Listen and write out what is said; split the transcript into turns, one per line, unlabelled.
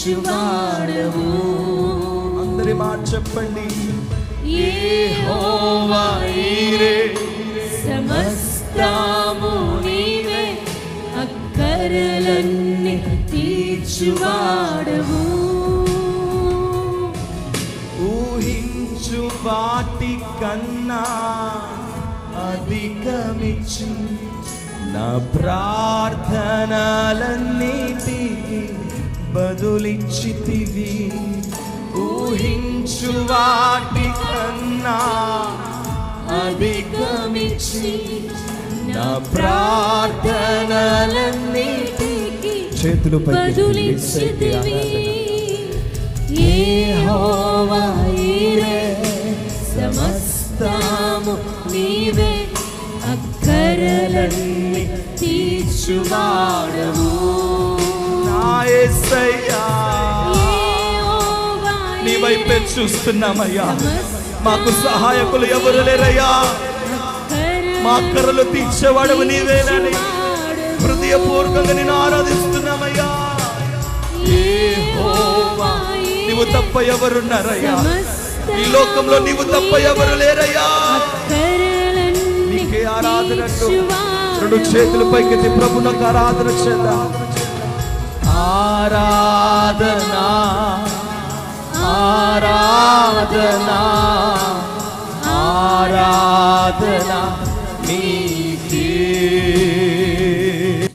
తీర్చువాడవు.
అందరి మాట చెప్పండి.
యెహోవా ఈరే, సమస్తము నీవే, అక్కరలన్నీ తీర్చువాడవు.
ఊహించు వాటి కన్నా అధికమిచ్చు నా ప్రార్థనలన్నిటికీ బదులిచ్చితివి. ఊహించు వాటి కన్నా
అధికమిచ్చి
నా ప్రార్థనలన్నిటికీ చేతులు
బదులిచ్చితివి. యెహోవా ఈరే, సమస్తము నీవే, అక్కరలన్నీ తీర్చువాడవు.
నా యేసయ్యా, నీ వైపే చూస్తున్నామయ్యా. మాకు సహాయకులు ఎవరు లేరయ్యా. మా అక్కరలు తీర్చేవాడవు నీవేనని హృదయపూర్వకంగా నేను ఆరాధిస్తున్నామయ్యా.
యెహోవా
నీవు తప్ప ఎవరున్నారయ్యా? ఈ లోకంలో నీవు తప్ప ఎవరు లేరయ్యా. నీకే ఆరాధన. రెండు చేతుల పైకెత్తి ప్రభునకు ఆరాధన చేద్దాం. ఆరాధనా ఆరాధనా